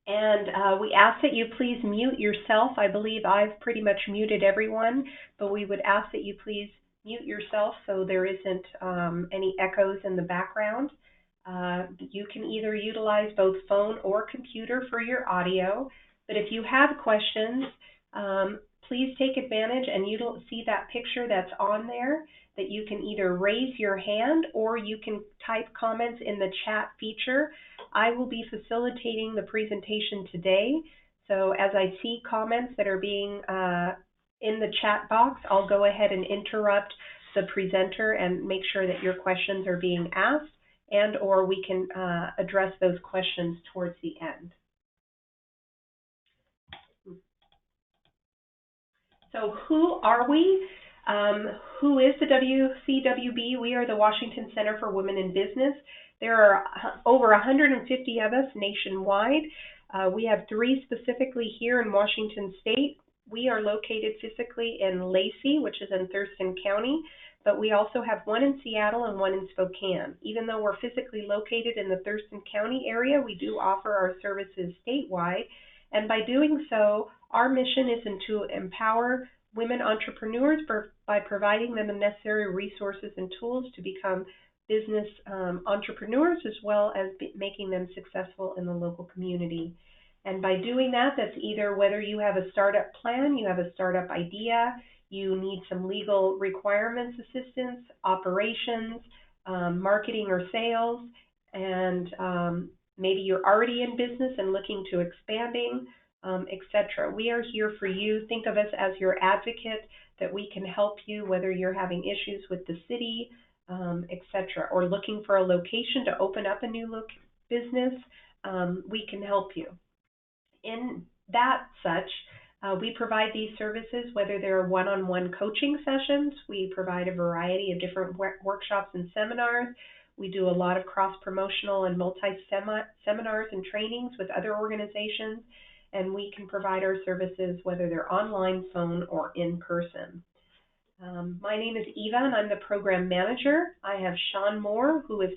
And we ask that you please mute yourself. I believe I've pretty much muted everyone, but we would ask that you please mute yourself so there isn't any echoes in the background. You can either utilize both phone or computer for your audio, but if you have questions, please take advantage and you don't see that picture that's on there, that you can either raise your hand or you can type comments in the chat feature. I will be facilitating the presentation today, so as I see comments that are being in the chat box, I'll go ahead and interrupt the presenter and make sure that your questions are being asked, and or we can address those questions towards the end. So who are we? Who is the WCWB? We are the Washington Center for Women in Business. There are over 150 of us nationwide. We have 3 specifically here in Washington State. We are located physically in Lacey, which is in Thurston County, but we also have 1 in Seattle and 1 in Spokane. Even though we're physically located in the Thurston County area, we do offer our services statewide. And by doing so, our mission is to empower women entrepreneurs by providing them the necessary resources and tools to become business entrepreneurs, as well as making them successful in the local community. And by doing that, that's either whether you have a startup plan, you have a startup idea, you need some legal requirements assistance, operations, marketing or sales, and maybe you're already in business and looking to expanding, etc. We are here for you. Think of us as your advocate, that we can help you whether you're having issues with the city, etc., or looking for a location to open up a new business. We can help you. In that such, we provide these services, whether they're one-on-one coaching sessions. We provide a variety of different workshops and seminars. We do a lot of cross-promotional and multi-seminars and trainings with other organizations, and we can provide our services whether they're online, phone, or in person. My name is Eva, and I'm the program manager. I have Sean Moore, who is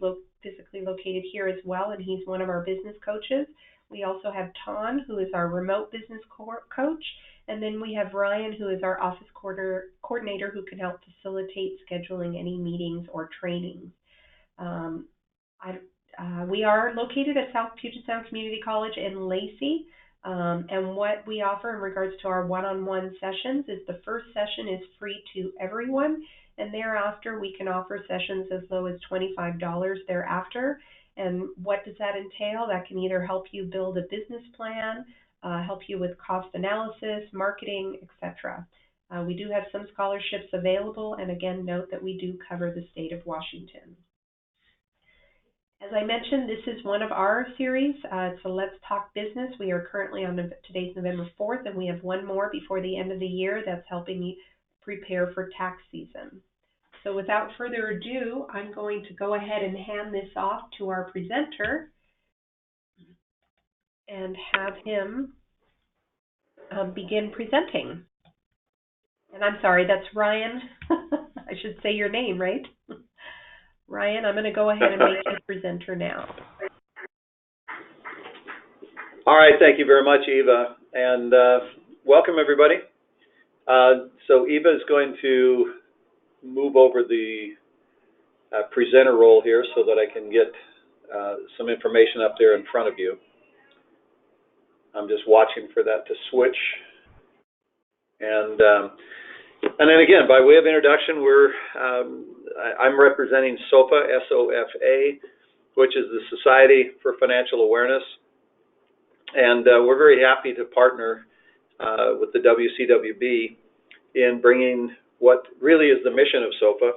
physically located here as well, and he's one of our business coaches. We also have Ton, who is our remote business coach, and then we have Ryan, who is our office coordinator, who can help facilitate scheduling any meetings or trainings. We are located at South Puget Sound Community College in Lacey, and what we offer in regards to our one-on-one sessions is the first session is free to everyone, and thereafter we can offer sessions as low as $25 thereafter. And what does that entail? That can either help you build a business plan, help you with cost analysis, marketing, etc. We do have some scholarships available, and again, note that we do cover the state of Washington. As I mentioned, this is one of our series. It's a Let's Talk Business. We are currently on today's November 4th, and we have one more before the end of the year that's helping you prepare for tax season. So without further ado, I'm going to go ahead and hand this off to our presenter and have him begin presenting. And I'm sorry, that's Ryan. I should say your name, right? Ryan, I'm going to go ahead and make you presenter now. All right, thank you very much, Eva, and welcome everybody. So Eva is going to move over the presenter role here so that I can get some information up there in front of you. I'm just watching for that to switch. And then again, by way of introduction, I'm representing SOFA, S-O-F-A, which is the Society for Financial Awareness. And we're very happy to partner with the WCWB in bringing what really is the mission of SOFA,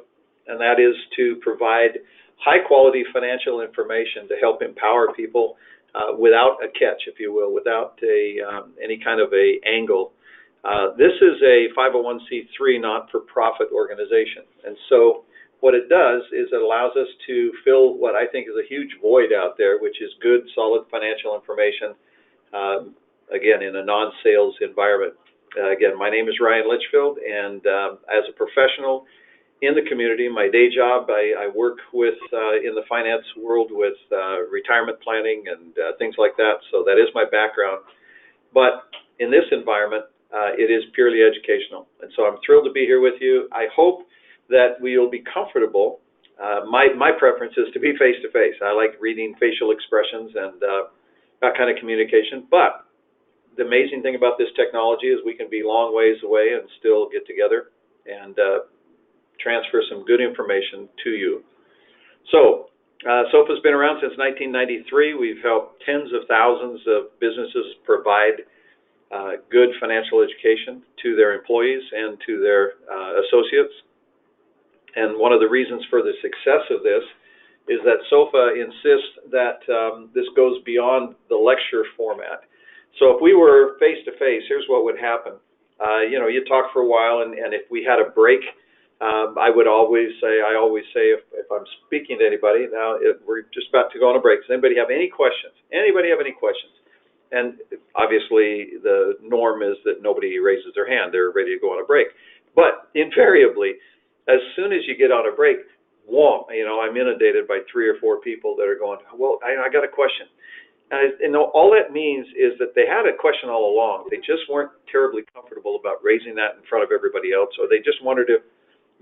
and that is to provide high-quality financial information to help empower people without a catch, if you will, without any kind of a angle. This is a 501c3 not-for-profit organization, and so what it does is it allows us to fill what I think is a huge void out there, which is good, solid financial information, again, in a non-sales environment. Again, my name is Ryan Litchfield, and as a professional in the community. My day job, I work with in the finance world with retirement planning and things like that. So that is my background. But in this environment, it is purely educational. And so I'm thrilled to be here with you. I hope that we'll be comfortable. My preference is to be face-to-face. I like reading facial expressions and that kind of communication. But the amazing thing about this technology is we can be long ways away and still get together and transfer some good information to you. So SOFA's been around since 1993. We've helped tens of thousands of businesses provide good financial education to their employees and to their associates. And one of the reasons for the success of this is that SOFA insists that this goes beyond the lecture format. So if we were face-to-face, here's what would happen. You talk for a while, and if we had a break, I always say if I'm speaking to anybody, now we're just about to go on a break, does anybody have any questions? Anybody have any questions? And obviously the norm is that nobody raises their hand. They're ready to go on a break. But invariably, as soon as you get on a break, whoa, I'm inundated by 3 or 4 people that are going, well, I got a question. And all that means is that they had a question all along. They just weren't terribly comfortable about raising that in front of everybody else, or they just wondered if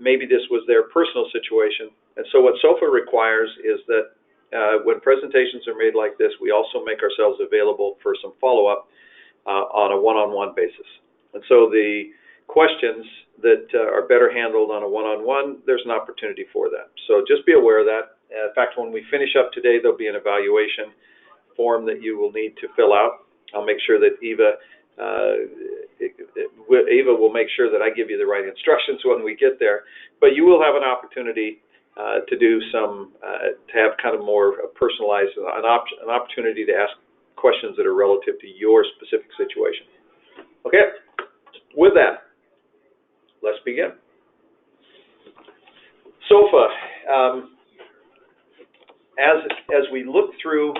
maybe this was their personal situation. And so what SOFA requires is that when presentations are made like this, we also make ourselves available for some follow-up on a one-on-one basis. And so the questions that are better handled on a one-on-one, there's an opportunity for that. So just be aware of that. In fact, when we finish up today, there'll be an evaluation form that you will need to fill out. I'll make sure that Eva will make sure that I give you the right instructions when we get there. But you will have an opportunity to do to have kind of more personalized, an opportunity to ask questions that are relative to your specific situation. Okay, with that, let's begin. SOFA, as we look through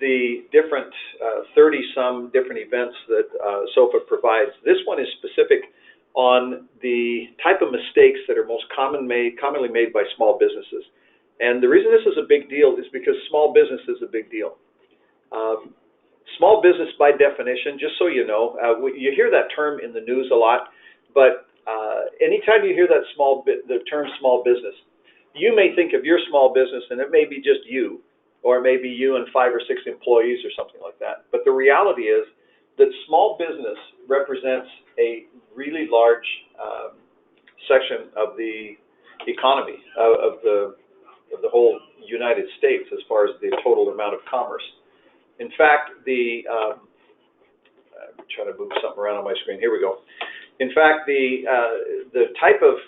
the different 30-some different events that SOFA provides, this one is specific on the type of mistakes that are most commonly made by small businesses. And the reason this is a big deal is because small business is a big deal. Small business, by definition, just so you know, you hear that term in the news a lot, but anytime you hear that the term small business, you may think of your small business and it may be just you, or maybe you and 5 or 6 employees or something like that. But the reality is that small business represents a really large section of the economy of the whole United States as far as the total amount of commerce. In fact, I'm trying to move something around on my screen. Here we go. In fact, the type of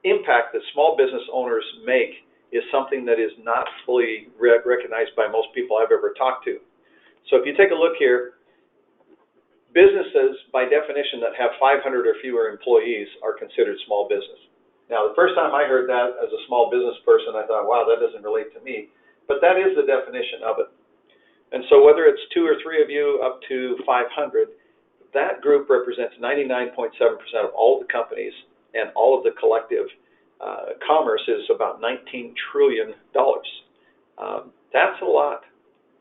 impact that small business owners make is something that is not fully recognized by most people I've ever talked to. So if you take a look here, businesses, by definition, that have 500 or fewer employees are considered small business. Now, the first time I heard that as a small business person, I thought, wow, that doesn't relate to me. But that is the definition of it. And so whether it's 2 or 3 of you up to 500, that group represents 99.7% of all the companies, and all of the collective commerce is about $19 trillion. That's a lot.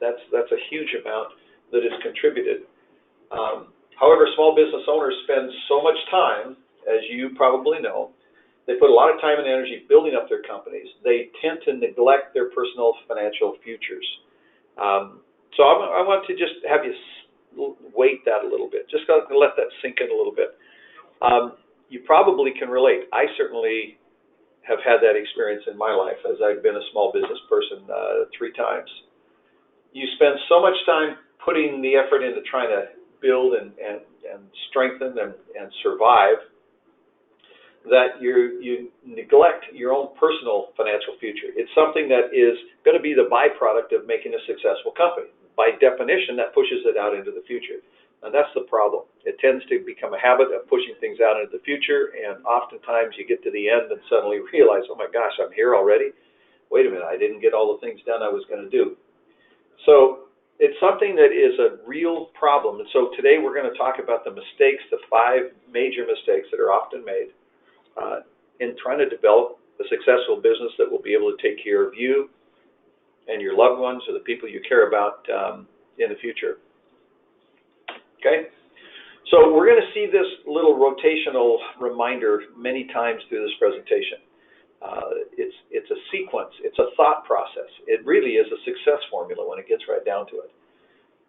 That's a huge amount that is contributed. However, small business owners spend so much time, as you probably know. They put a lot of time and energy building up their companies. They tend to neglect their personal financial futures. So I want to just have you weight that a little bit. Just got to let that sink in a little bit. You probably can relate. I certainly have had that experience in my life, as I've been a small business person 3 times. You spend so much time putting the effort into trying to build and strengthen and survive that you neglect your own personal financial future. It's something that is going to be the byproduct of making a successful company. By definition, that pushes it out into the future. And that's the problem. It tends to become a habit of pushing things out into the future, and oftentimes you get to the end and suddenly realize, oh my gosh, I'm here already? Wait a minute, I didn't get all the things done I was going to do. So it's something that is a real problem. And so today we're going to talk about the mistakes, the 5 major mistakes that are often made in trying to develop a successful business that will be able to take care of you and your loved ones or the people you care about in the future. Okay? So we're going to see this little rotational reminder many times through this presentation. It's a sequence. It's a thought process. It really is a success formula when it gets right down to it.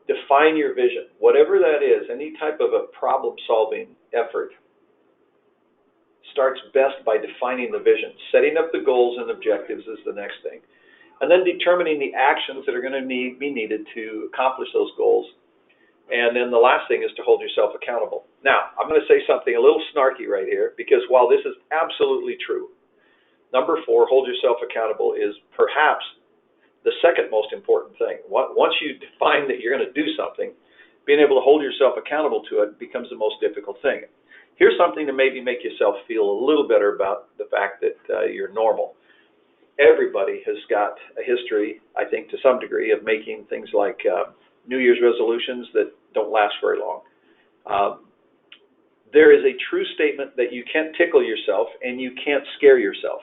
Define your vision. Whatever that is, any type of a problem-solving effort starts best by defining the vision. Setting up the goals and objectives is the next thing. And then determining the actions that are going to be needed to accomplish those goals. And then the last thing is to hold yourself accountable. Now, I'm going to say something a little snarky right here, because while this is absolutely true, number 4, hold yourself accountable, is perhaps the second most important thing. Once you define that you're going to do something, being able to hold yourself accountable to it becomes the most difficult thing. Here's something to maybe make yourself feel a little better about the fact that you're normal. Everybody has got a history, I think, to some degree, of making things like New Year's resolutions that don't last very long. There is a true statement that you can't tickle yourself and you can't scare yourself.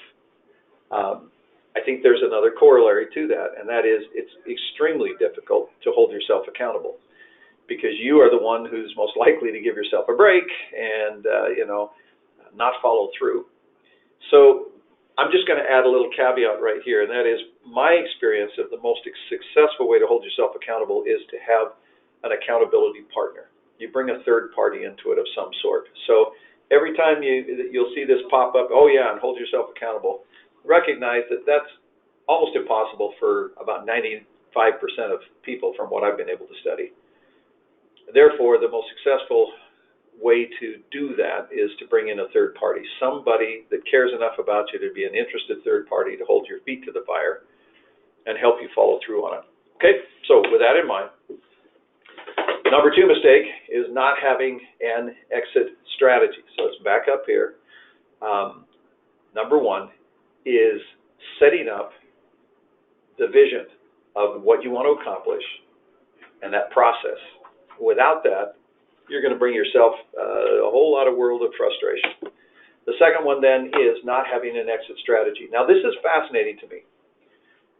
I think there's another corollary to that, and that is it's extremely difficult to hold yourself accountable, because you are the one who's most likely to give yourself a break and not follow through. So I'm just going to add a little caveat right here, and that is my experience of the most successful way to hold yourself accountable is to have an accountability partner. You bring a third party into it of some sort. So every time you'll see this pop up, oh yeah, and hold yourself accountable, recognize that that's almost impossible for about 95% of people from what I've been able to study. Therefore, the most successful way to do that is to bring in a third party, somebody that cares enough about you to be an interested third party to hold your feet to the fire and help you follow through on it. Okay, so with that in mind, number 2 mistake is not having an exit strategy. So let's back up here. Number 1 is setting up the vision of what you want to accomplish and that process. Without that, you're going to bring yourself a whole lot of world of frustration. The second one then is not having an exit strategy. Now this is fascinating to me,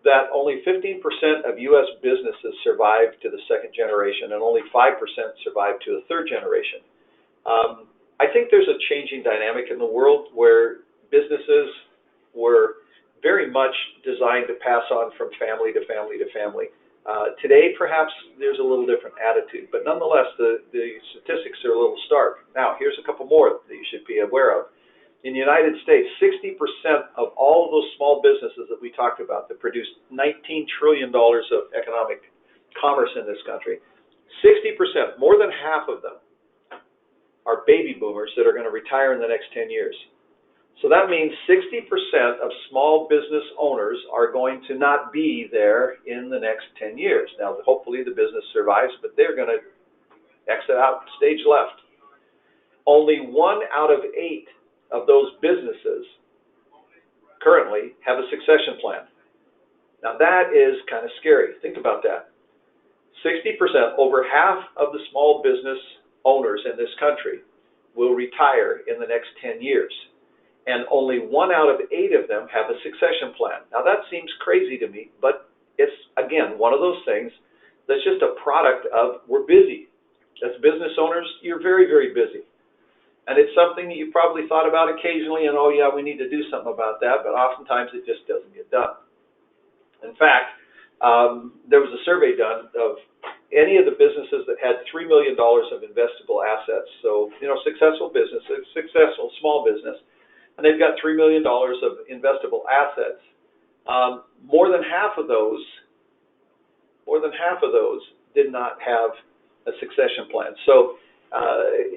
that only 15% of U.S. businesses survive to the second generation and only 5% survive to the third generation. I think there's a changing dynamic in the world where businesses were very much designed to pass on from family to family to family. Today, perhaps there's a little different attitude, but nonetheless, the statistics are a little stark. Now, here's a couple more that you should be aware of. In the United States, 60% of all of those small businesses that we talked about that produce $19 trillion of economic commerce in this country, 60%, more than half of them, are baby boomers that are going to retire in the next 10 years. So that means 60% of small business owners are going to not be there in the next 10 years. Now, hopefully the business survives, but they're going to exit out stage left. Only 1 out of 8 of those businesses currently have a succession plan. Now, that is kind of scary. Think about that. 60%, over half of the small business owners in this country will retire in the next 10 years. And only 1 out of 8 of them have a succession plan. Now that seems crazy to me, but it's, again, one of those things that's just a product of we're busy. As business owners, you're very, very busy. And it's something that you probably thought about occasionally, and oh yeah, we need to do something about that, but oftentimes it just doesn't get done. In fact, there was a survey done of any of the businesses that had $3 million of investable assets. So, successful businesses, successful small business, and they've got $3 million of investable assets. More than half of those did not have a succession plan. So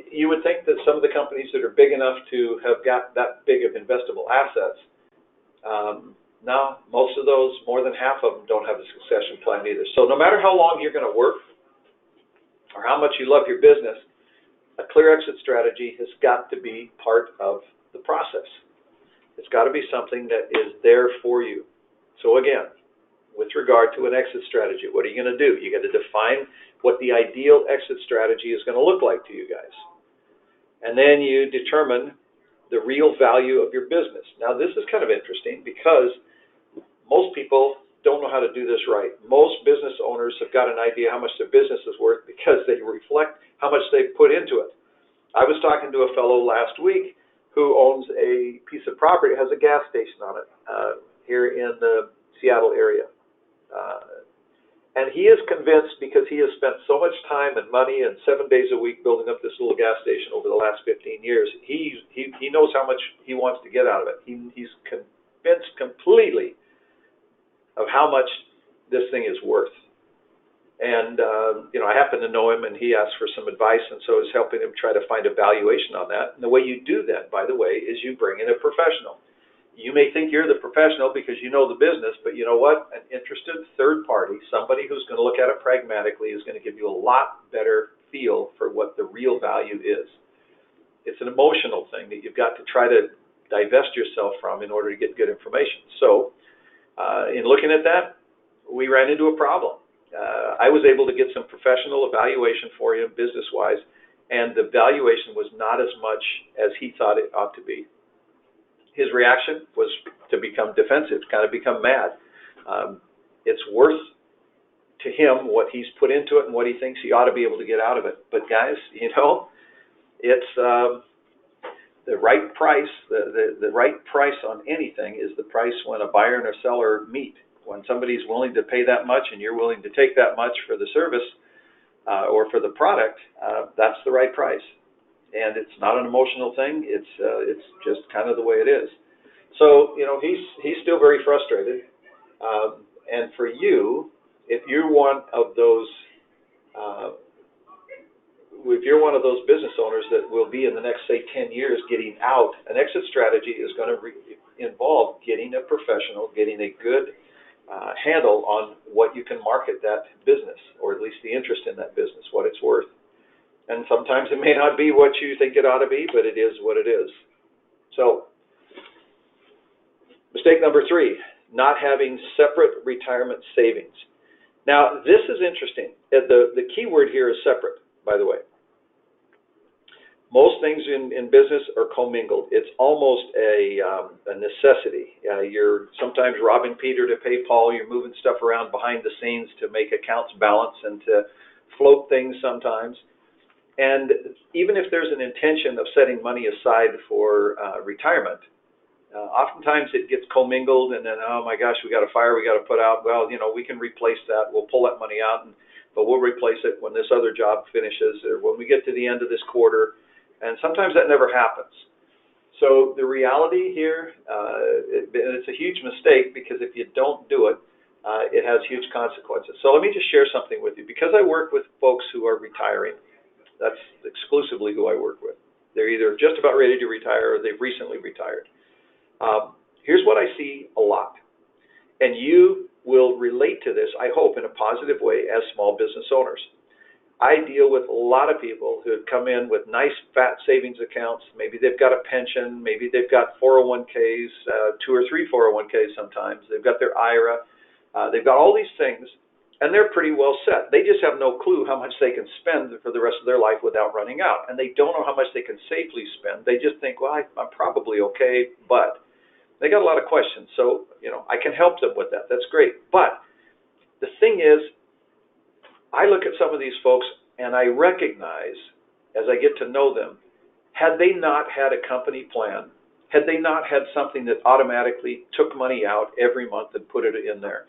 you would think that some of the companies that are big enough to have got that big of investable assets, no, most of those, more than half of them, don't have a succession plan either. So no matter how long you're going to work or how much you love your business, a clear exit strategy has got to be part of the process. It's got to be something that is there for you. So again, with regard to an exit strategy, what are you going to do? You got to define what the ideal exit strategy is going to look like to you guys. And then you determine the real value of your business. Now, this is kind of interesting because most people don't know how to do this right. Most business owners have got an idea how much their business is worth because they reflect how much they've put into it. I was talking to a fellow last week who owns a piece of property, has a gas station on it here in the Seattle area. And he is convinced, because he has spent so much time and money and 7 days a week building up this little gas station over the last 15 years, he knows how much he wants to get out of it. He's convinced completely of how much this thing is worth. And, I happen to know him, and he asked for some advice, and so I was helping him try to find a valuation on that. And the way you do that, by the way, is you bring in a professional. You may think you're the professional because you know the business, but you know what? An interested third party, somebody who's going to look at it pragmatically, is going to give you a lot better feel for what the real value is. It's an emotional thing that you've got to try to divest yourself from in order to get good information. So, in looking at that, we ran into a problem. I was able to get some professional evaluation for him, business-wise, and the valuation was not as much as he thought it ought to be. His reaction was to become defensive, kind of become mad. It's worth to him what he's put into it and what he thinks he ought to be able to get out of it. But guys, it's the right price. The right price on anything is the price when a buyer and a seller meet. When somebody's willing to pay that much and you're willing to take that much for the service or for the product, that's the right price. And it's not an emotional thing. It's just kind of the way it is. So he's still very frustrated. And for you, if you're one of those business owners that will be in the next, say, 10 years getting out, an exit strategy is going to involve getting a professional, getting a good handle on what you can market that business, or at least the interest in that business, what it's worth. And sometimes it may not be what you think it ought to be, but it is what it is. So, mistake number 3, not having separate retirement savings. Now, this is interesting. The key word here is separate, by the way. Most things in business are commingled. It's almost a necessity. You're sometimes robbing Peter to pay Paul. You're moving stuff around behind the scenes to make accounts balance and to float things sometimes. And even if there's an intention of setting money aside for retirement, oftentimes it gets commingled, and then, oh my gosh, we got a fire we got to put out. Well, we can replace that. We'll pull that money out, but we'll replace it when this other job finishes or when we get to the end of this quarter. And sometimes that never happens. So the reality here, it's a huge mistake, because if you don't do it, it has huge consequences. So let me just share something with you. Because I work with folks who are retiring, that's exclusively who I work with. They're either just about ready to retire or they've recently retired. Here's what I see a lot. And you will relate to this, I hope, in a positive way as small business owners. I deal with a lot of people who have come in with nice fat savings accounts. Maybe they've got a pension. Maybe they've got 401ks, 2 or 3 401ks sometimes. They've got their IRA. They've got all these things, and they're pretty well set. They just have no clue how much they can spend for the rest of their life without running out. And they don't know how much they can safely spend. They just think, well, I'm probably okay, but they got a lot of questions. So, I can help them with that. That's great. But the thing is, I look at some of these folks and I recognize, as I get to know them, had they not had a company plan, had they not had something that automatically took money out every month and put it in there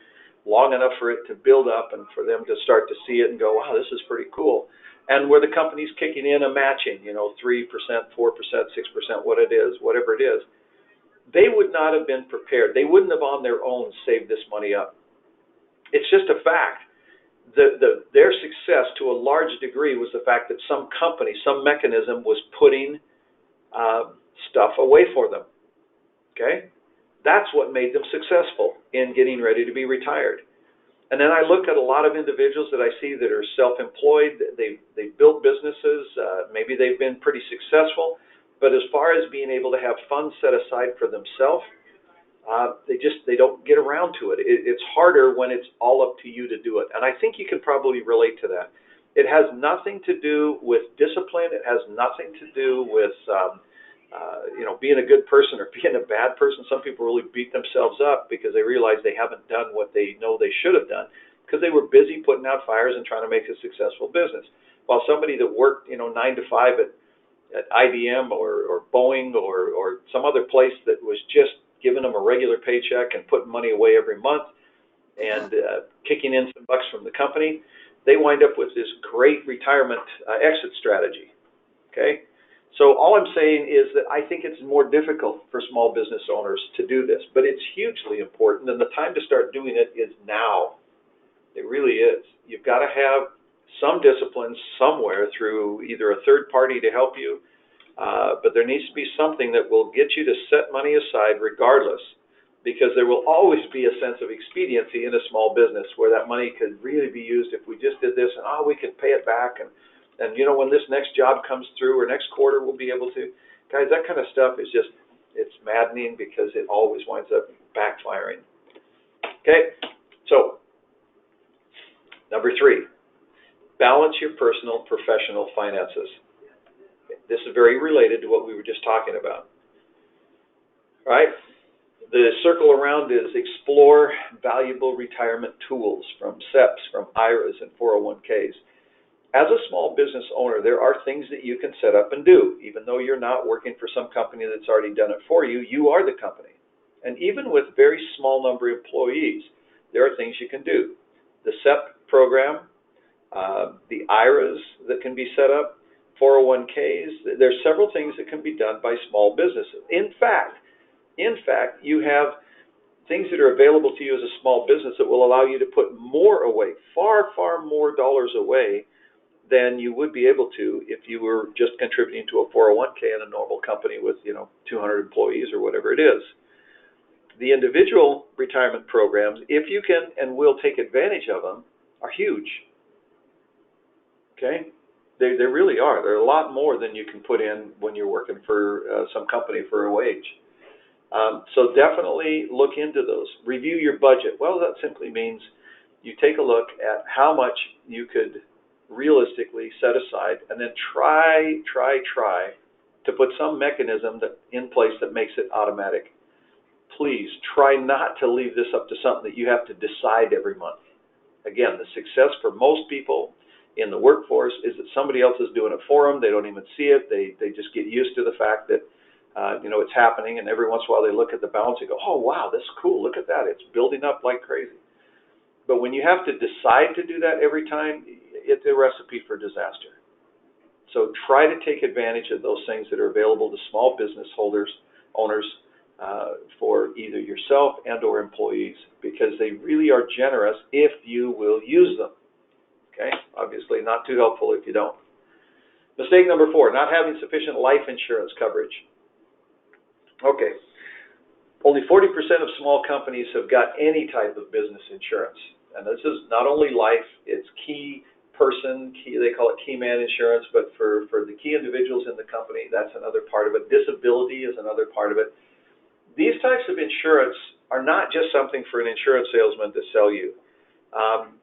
long enough for it to build up and for them to start to see it and go, wow, this is pretty cool. And where the company's kicking in a matching, 3%, 4%, 6%, what it is, whatever it is, they would not have been prepared. They wouldn't have on their own saved this money up. It's just a fact. Their success to a large degree was the fact that some company, some mechanism was putting stuff away for them. Okay? That's what made them successful in getting ready to be retired. And then I look at a lot of individuals that I see that are self-employed. They've built businesses. Maybe they've been pretty successful. But as far as being able to have funds set aside for themselves, they don't get around to it. It's harder when it's all up to you to do it. And I think you can probably relate to that. It has nothing to do with discipline. It has nothing to do with being a good person or being a bad person. Some people really beat themselves up because they realize they haven't done what they know they should have done because they were busy putting out fires and trying to make a successful business. While somebody that worked, 9 to 5 at IBM or Boeing or some other place that was just giving them a regular paycheck and putting money away every month and kicking in some bucks from the company, they wind up with this great retirement exit strategy. Okay? So all I'm saying is that I think it's more difficult for small business owners to do this, but it's hugely important, and the time to start doing it is now. It really is. You've got to have some discipline somewhere through either a third party to help you, but there needs to be something that will get you to set money aside regardless, because there will always be a sense of expediency in a small business where that money could really be used if we just did this and we could pay it back and when this next job comes through or next quarter we'll be able to. Guys, that kind of stuff is just, it's maddening because it always winds up backfiring. Okay, so number 3, balance your personal, professional finances. This is very related to what we were just talking about. All right? The circle around is explore valuable retirement tools from SEPs, from IRAs, and 401ks. As a small business owner, there are things that you can set up and do. Even though you're not working for some company that's already done it for you, you are the company. And even with very small number of employees, there are things you can do. The SEP program, the IRAs that can be set up, 401ks, there's several things that can be done by small businesses. In fact, you have things that are available to you as a small business that will allow you to put more away, far, far more dollars away than you would be able to if you were just contributing to a 401k in a normal company with 200 employees or whatever it is. The individual retirement programs, if you can and will take advantage of them, are huge. Okay? They really are. They're a lot more than you can put in when you're working for some company for a wage. So definitely look into those. Review your budget. Well, that simply means you take a look at how much you could realistically set aside and then try to put some mechanism in place that makes it automatic. Please try not to leave this up to something that you have to decide every month. Again, the success for most people in the workforce is that somebody else is doing it for them. They don't even see it. They just get used to the fact that it's happening, and every once in a while they look at the balance and go, oh, wow, that's cool. Look at that. It's building up like crazy. But when you have to decide to do that every time, it's a recipe for disaster. So try to take advantage of those things that are available to small business owners for either yourself and or employees, because they really are generous if you will use them. Okay? Obviously not too helpful if you don't. Mistake number 4, not having sufficient life insurance coverage. Okay. Only 40% of small companies have got any type of business insurance. And this is not only life, it's they call it key man insurance, but for the key individuals in the company, that's another part of it. Disability is another part of it. These types of insurance are not just something for an insurance salesman to sell you.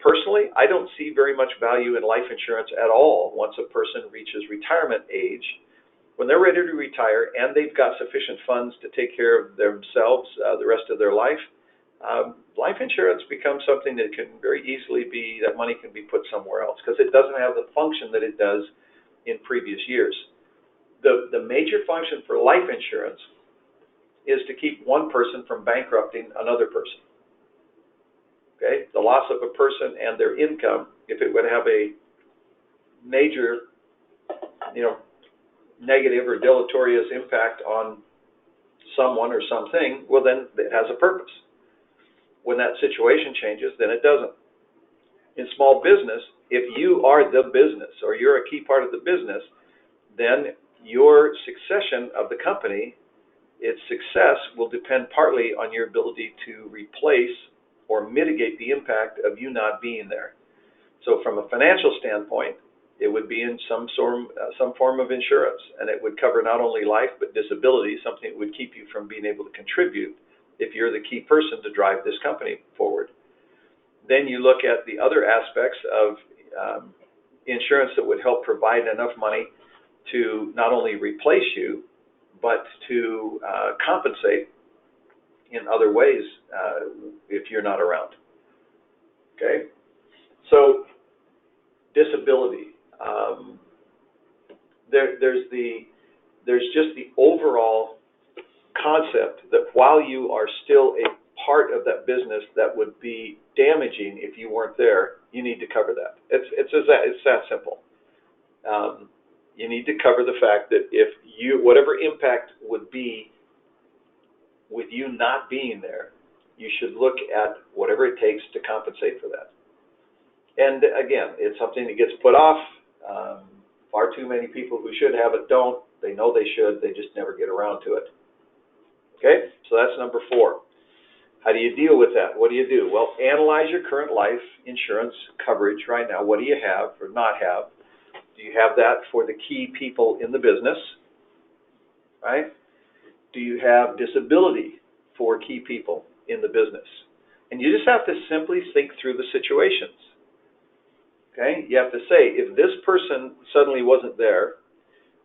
Personally, I don't see very much value in life insurance at all once a person reaches retirement age. When they're ready to retire and they've got sufficient funds to take care of themselves the rest of their life, life insurance becomes something that can very easily that money can be put somewhere else because it doesn't have the function that it does in previous years. The major function for life insurance is to keep one person from bankrupting another person. Okay? The loss of a person and their income, if it would have a major, negative or deleterious impact on someone or something, well, then it has a purpose. When that situation changes, then it doesn't. In small business, if you are the business or you're a key part of the business, then your succession of the company, its success will depend partly on your ability to replace or mitigate the impact of you not being there. So from a financial standpoint, it would be in some form of insurance, and it would cover not only life but disability, something that would keep you from being able to contribute if you're the key person to drive this company forward. Then you look at the other aspects of insurance that would help provide enough money to not only replace you, but to compensate in other ways if you're not around. Okay? So, disability. There's just the overall concept that while you are still a part of that business that would be damaging if you weren't there, you need to cover that. It's that simple. You need to cover the fact that if whatever impact would be with you not being there, you should look at whatever it takes to compensate for that. And again, it's something that gets put off. Far too many people who should have it don't. They know they should, they just never get around to it. Okay, so that's number 4. How do you deal with that? What do you do? Well, analyze your current life insurance coverage right now. What do you have or not have? Do you have that for the key people in the business? Right? Do you have disability for key people in the business? And you just have to simply think through the situations. Okay? You have to say, if this person suddenly wasn't there,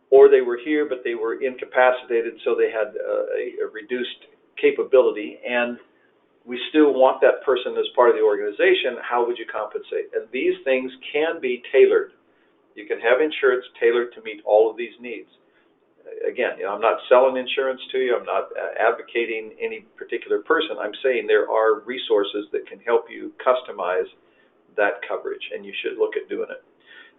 or they were here but they were incapacitated, so they had a reduced capability, and we still want that person as part of the organization, how would you compensate? And these things can be tailored. You can have insurance tailored to meet all of these needs. Again, I'm not selling insurance to you. I'm not advocating any particular person. I'm saying there are resources that can help you customize that coverage, and you should look at doing it.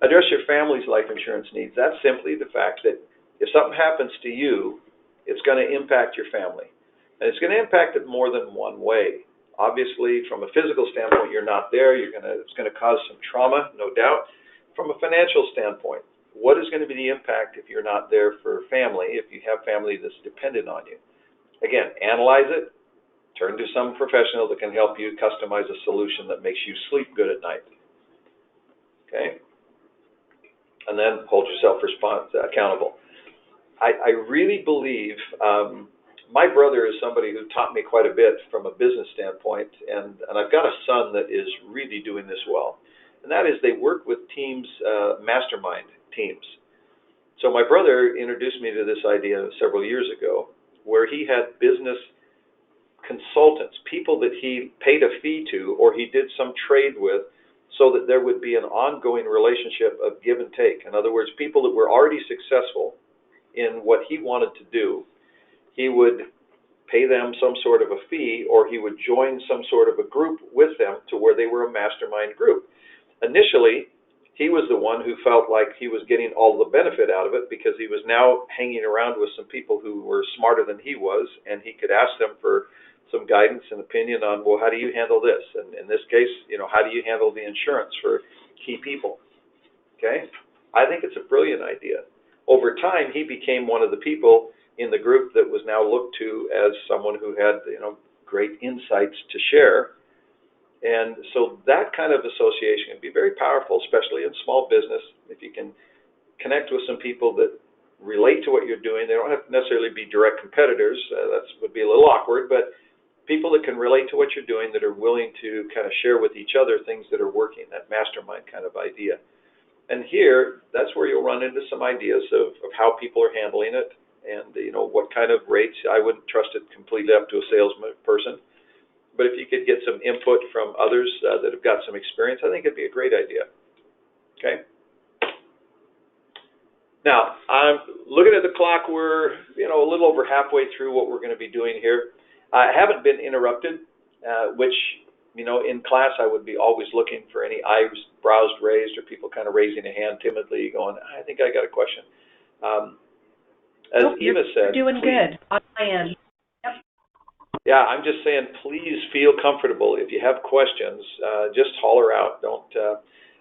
Address your family's life insurance needs. That's simply the fact that if something happens to you, it's going to impact your family. And it's going to impact it more than one way. Obviously, from a physical standpoint, you're not there. It's going to cause some trauma, no doubt. From a financial standpoint, what is going to be the impact if you're not there for family, if you have family that's dependent on you? Again, analyze it. Turn to some professional that can help you customize a solution that makes you sleep good at night. Okay? And then hold yourself accountable. I really believe, my brother is somebody who taught me quite a bit from a business standpoint, and I've got a son that is really doing this well. And that is they work with teams, mastermind teams. So my brother introduced me to this idea several years ago, where he had business consultants, people that he paid a fee to or he did some trade with, so that there would be an ongoing relationship of give and take. In other words, people that were already successful in what he wanted to do, he would pay them some sort of a fee, or he would join some sort of a group with them to where they were a mastermind group. Initially, he was the one who felt like he was getting all the benefit out of it, because he was now hanging around with some people who were smarter than he was, and he could ask them for some guidance and opinion on, well, how do you handle this? And in this case, how do you handle the insurance for key people? Okay? I think it's a brilliant idea. Over time, he became one of the people in the group that was now looked to as someone who had, great insights to share. And so that kind of association can be very powerful, especially in small business. If you can connect with some people that relate to what you're doing, they don't have to necessarily be direct competitors. That would be a little awkward, but people that can relate to what you're doing, that are willing to kind of share with each other things that are working, that mastermind kind of idea. And here, that's where you'll run into some ideas of how people are handling it, and what kind of rates. I wouldn't trust it completely up to a salesperson, but if you could get some input from others that have got some experience, I think it'd be a great idea. Okay? Now, I'm looking at the clock. We're a little over halfway through what we're going to be doing here. I haven't been interrupted, which, in class I would be always looking for any eyebrows raised or people kind of raising a hand timidly going, I think I got a question. As Eva said, you're doing good on my end. Yep. Yeah, I'm just saying, please feel comfortable. If you have questions, just holler out. Don't.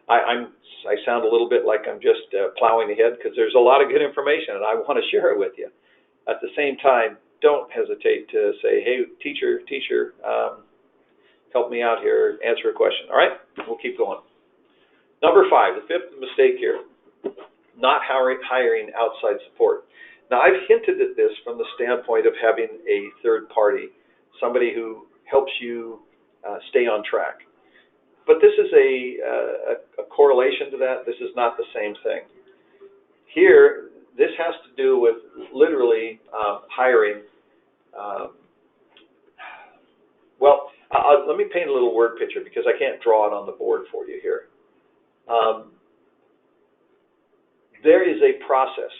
I sound a little bit like I'm just plowing ahead, because there's a lot of good information and I want to share it with you. At the same time, don't hesitate to say, hey, teacher, help me out here, answer a question. All right, we'll keep going. Number 5, the 5th mistake here, not hiring outside support. Now, I've hinted at this from the standpoint of having a third party, somebody who helps you stay on track. But this is a correlation to that. This is not the same thing. Here, this has to do with literally hiring. Um, let me paint a little word picture because I can't draw it on the board for you here. Um, there is a process.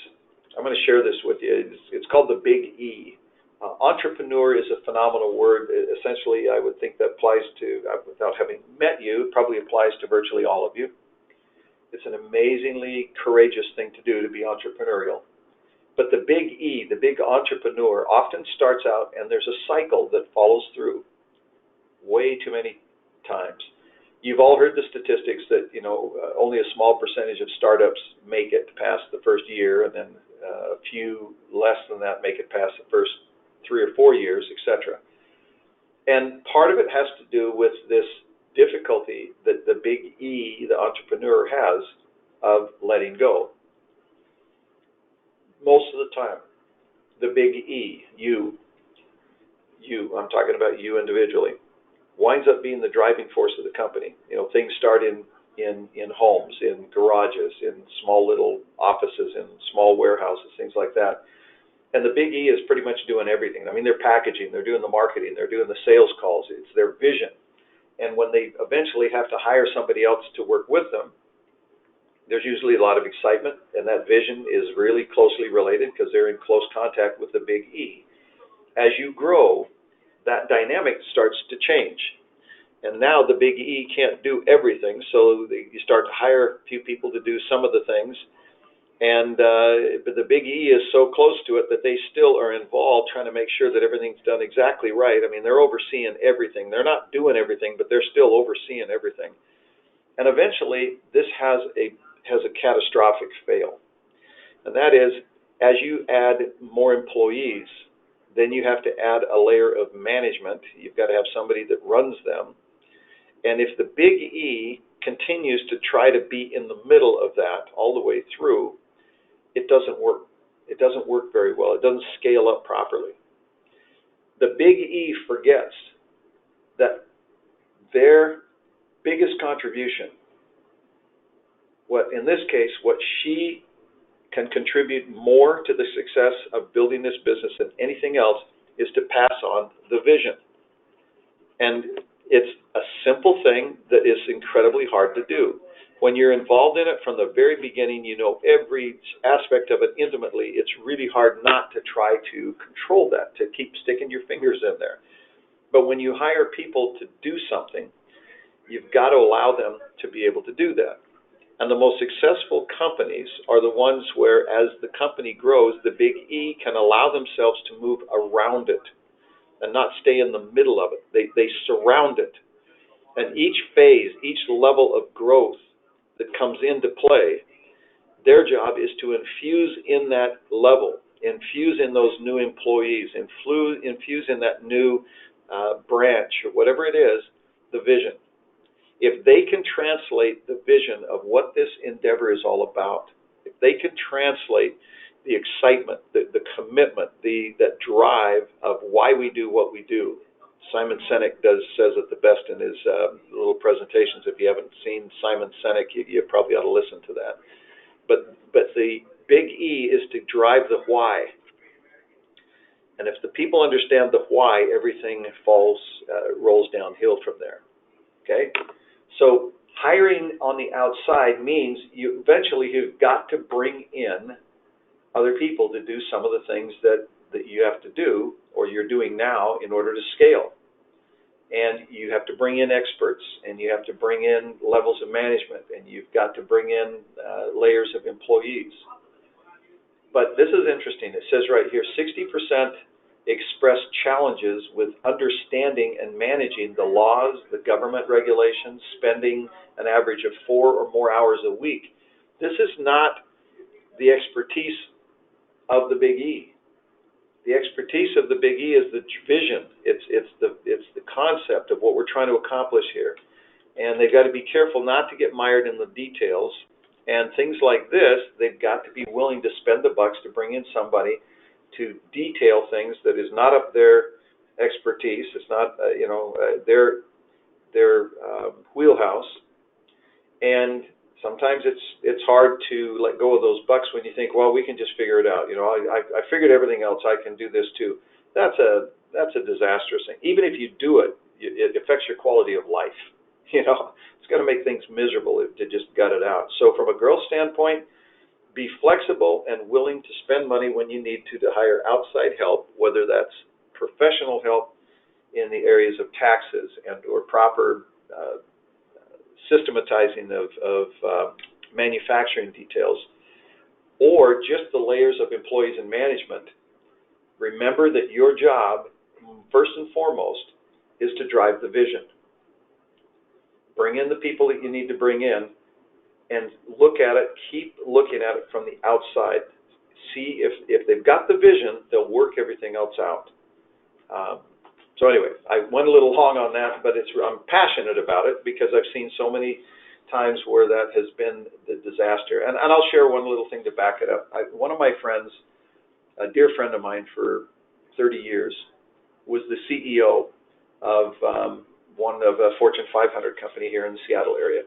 I'm going to share this with you. It's called the Big E. Entrepreneur is a phenomenal word. Essentially, I would think that applies to, without having met you, it probably applies to virtually all of you. It's an amazingly courageous thing to do, to be entrepreneurial. But the Big E, the big entrepreneur, often starts out and there's a cycle that follows through way too many times. You've all heard the statistics that, only a small percentage of startups make it past the first year, and then a few less than that make it past the first 3 or 4 years, etc. And part of it has to do with this difficulty that the Big E, the entrepreneur, has of letting go. Most of the time, the Big E, you, I'm talking about you individually, winds up being the driving force of the company. Things start in homes, in garages, in small little offices, in small warehouses, things like that. And the Big E is pretty much doing everything. I mean, they're packaging, they're doing the marketing, they're doing the sales calls. It's their vision. And when they eventually have to hire somebody else to work with them, there's usually a lot of excitement, and that vision is really closely related because they're in close contact with the Big E. As you grow, that dynamic starts to change. And now the Big E can't do everything, so you start to hire a few people to do some of the things. But the Big E is so close to it that they still are involved trying to make sure that everything's done exactly right. I mean, they're overseeing everything. They're not doing everything, but they're still overseeing everything. And eventually, this has a catastrophic fail. And that is, as you add more employees, then you have to add a layer of management. You've got to have somebody that runs them. And if the Big E continues to try to be in the middle of that all the way through, it doesn't work. It doesn't work very well. It doesn't scale up properly. The Big E forgets that their biggest contribution, in this case, what she can contribute more to the success of building this business than anything else, is to pass on the vision. And it's a simple thing that is incredibly hard to do. When you're involved in it from the very beginning, you know every aspect of it intimately, it's really hard not to try to control that, to keep sticking your fingers in there. But when you hire people to do something, you've got to allow them to be able to do that. And the most successful companies are the ones where, as the company grows, the Big E can allow themselves to move around it and not stay in the middle of it. They surround it. And each phase, each level of growth that comes into play, their job is to infuse in that level, infuse in those new employees, infuse in that new branch, or whatever it is, the vision. If they can translate the vision of what this endeavor is all about, if they can translate the excitement, the commitment, that drive of why we do what we do. Simon Sinek says it the best in his little presentations. If you haven't seen Simon Sinek, you probably ought to listen to that. But the Big E is to drive the why. And if the people understand the why, everything rolls downhill from there. Okay? So hiring on the outside means you've got to bring in other people to do some of the things that you have to do, or you're doing now, in order to scale. And you have to bring in experts, and you have to bring in levels of management, and you've got to bring in layers of employees. But this is interesting. It says right here, 60% express challenges with understanding and managing the laws, the government regulations, spending an average of 4 or more hours a week. This is not the expertise of the Big E. The expertise of the Big E is the vision. It's the concept of what we're trying to accomplish here. And they've got to be careful not to get mired in the details. And things like this, they've got to be willing to spend the bucks to bring in somebody to detail things that is not up their expertise. It's not their wheelhouse. And Sometimes it's hard to let go of those bucks when you think, well, we can just figure it out. You know, I figured everything else. I can do this too. That's a disastrous thing. Even if you do it, it affects your quality of life. You know, it's going to make things miserable to just gut it out. So from a growth standpoint, be flexible and willing to spend money when you need to hire outside help, whether that's professional help in the areas of taxes and or proper systematizing of manufacturing details, or just the layers of employees and management. Remember that your job, first and foremost, is to drive the vision. Bring in the people that you need to bring in and look at it, keep looking at it from the outside. See if they've got the vision, they'll work everything else out. So anyway, I went a little long on that, but I'm passionate about it because I've seen so many times where that has been the disaster. And I'll share one little thing to back it up. One of my friends, a dear friend of mine for 30 years, was the CEO of one of a Fortune 500 company here in the Seattle area.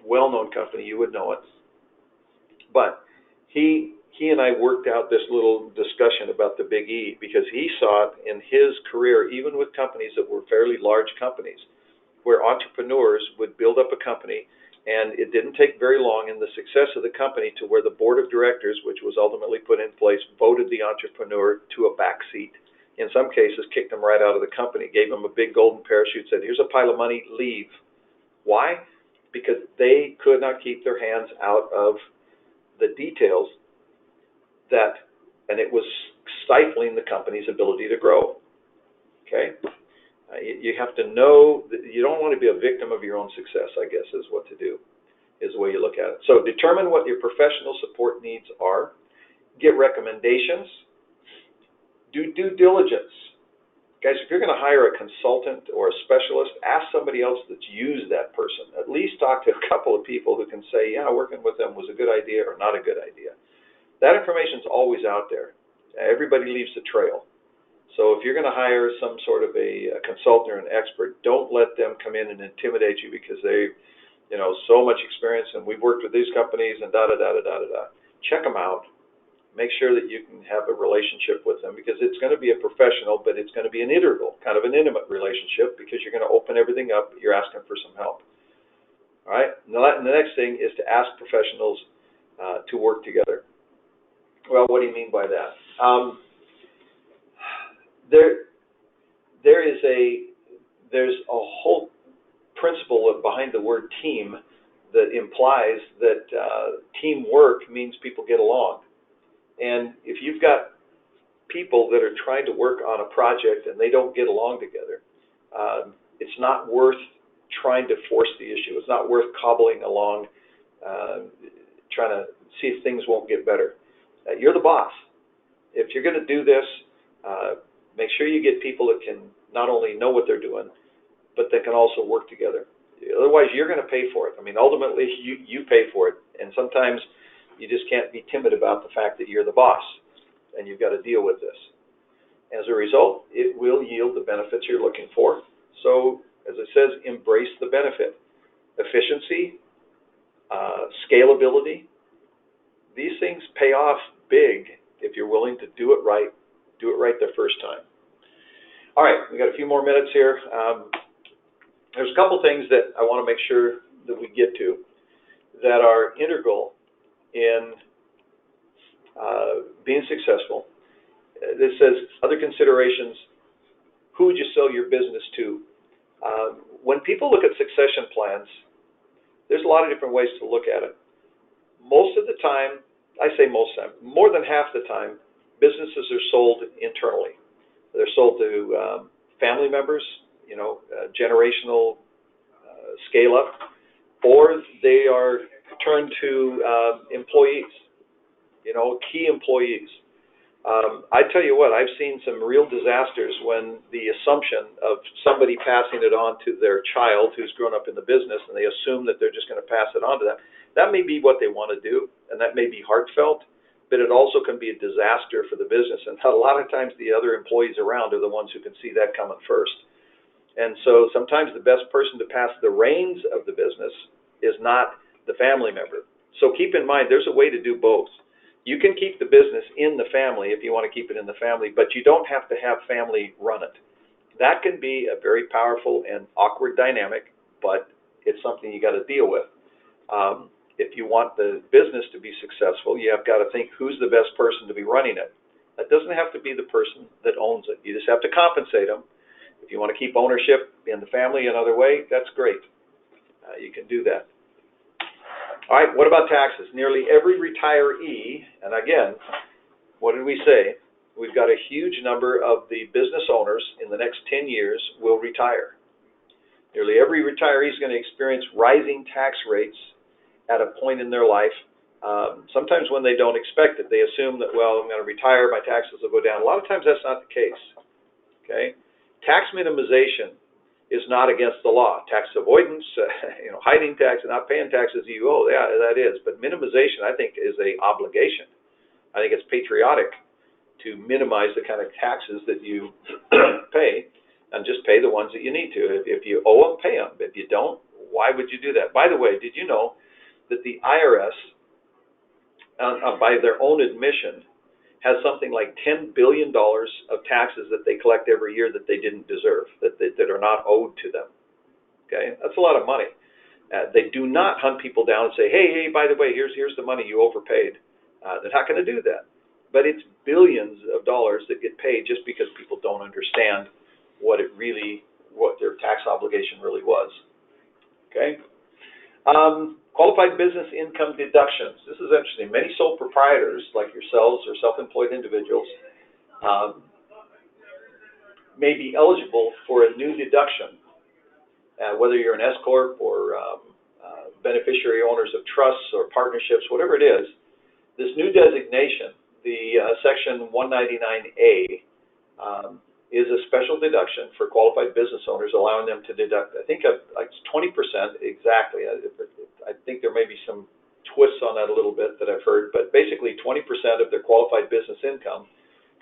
Well-known company, you would know it. But he and I worked out this little discussion about the Big E because he saw it in his career, even with companies that were fairly large companies, where entrepreneurs would build up a company, and it didn't take very long in the success of the company to where the board of directors, which was ultimately put in place, voted the entrepreneur to a back seat. In some cases, kicked them right out of the company, gave them a big golden parachute, said, here's a pile of money, leave. Why? Because they could not keep their hands out of the details and it was stifling the company's ability to grow. Okay? You have to know that you don't want to be a victim of your own success, I guess, is what to do, is the way you look at it. So determine what your professional support needs are. Get recommendations. Do due diligence. Guys, if you're going to hire a consultant or a specialist, ask somebody else that's used that person. At least talk to a couple of people who can say, yeah, working with them was a good idea or not a good idea. That information's always out there. Everybody leaves a trail. So if you're going to hire some sort of a consultant or an expert, don't let them come in and intimidate you because they, so much experience and we've worked with these companies and da-da-da-da-da-da-da. Check them out. Make sure that you can have a relationship with them because it's going to be a professional, but it's going to be an integral, kind of an intimate relationship because you're going to open everything up. You're asking for some help. All right? And the next thing is to ask professionals to work together. Well, what do you mean by that? There's a whole principle behind the word team that implies that teamwork means people get along. And if you've got people that are trying to work on a project and they don't get along together, it's not worth trying to force the issue. It's not worth cobbling along, trying to see if things won't get better. You're the boss. If you're going to do this, make sure you get people that can not only know what they're doing, but that can also work together. Otherwise, you're going to pay for it. I mean, ultimately, you pay for it. And sometimes you just can't be timid about the fact that you're the boss and you've got to deal with this. As a result, it will yield the benefits you're looking for. So, as it says, embrace the benefit. Efficiency, scalability, these things pay off big if you're willing to do it right the first time. All right, we got a few more minutes here. There's a couple things that I want to make sure that we get to that are integral in being successful. This says other considerations. Who would you sell your business to? When people look at succession plans, there's a lot of different ways to look at it. Most of the time, I say most of the time, more than half the time, businesses are sold internally. They're sold to family members, generational scale up, or they are turned to employees, key employees. I tell you what, I've seen some real disasters when the assumption of somebody passing it on to their child who's grown up in the business, and they assume that they're just going to pass it on to them. That may be what they want to do, and that may be heartfelt, but it also can be a disaster for the business. And a lot of times the other employees around are the ones who can see that coming first. And so sometimes the best person to pass the reins of the business is not the family member. So keep in mind, there's a way to do both. You can keep the business in the family if you want to keep it in the family, but you don't have to have family run it. That can be a very powerful and awkward dynamic, but it's something you got to deal with. If you want the business to be successful, you have got to think who's the best person to be running it. That doesn't have to be the person that owns it. You just have to compensate them. If you want to keep ownership in the family another way, that's great. You can do that. All right, what about taxes? Nearly every retiree, and again, what did we say? We've got a huge number of the business owners in the next 10 years will retire. Nearly every retiree is going to experience rising tax rates at a point in their life. Sometimes when they don't expect it, they assume that, well, I'm going to retire, my taxes will go down. A lot of times that's not the case. Okay? Tax minimization is not against the law. Tax avoidance, hiding tax and not paying taxes you owe, yeah, that is. But minimization, I think, is an obligation. I think it's patriotic to minimize the kind of taxes that you pay and just pay the ones that you need to. If you owe them, pay them. If you don't, why would you do that? By the way, did you know that the IRS, by their own admission, has something like $10 billion of taxes that they collect every year that they didn't deserve, that are not owed to them? Okay, that's a lot of money. They do not hunt people down and say, hey, by the way, here's the money you overpaid. They're not going to do that. But it's billions of dollars that get paid just because people don't understand what their tax obligation really was. Okay. Qualified business income deductions. This is interesting. Many sole proprietors, like yourselves or self-employed individuals, may be eligible for a new deduction, whether you're an S-corp or beneficiary owners of trusts or partnerships, whatever it is. This new designation, the Section 199A, is a special deduction for qualified business owners, allowing them to deduct, I think it's 20% exactly. I think there may be some twists on that a little bit that I've heard, but basically 20% of their qualified business income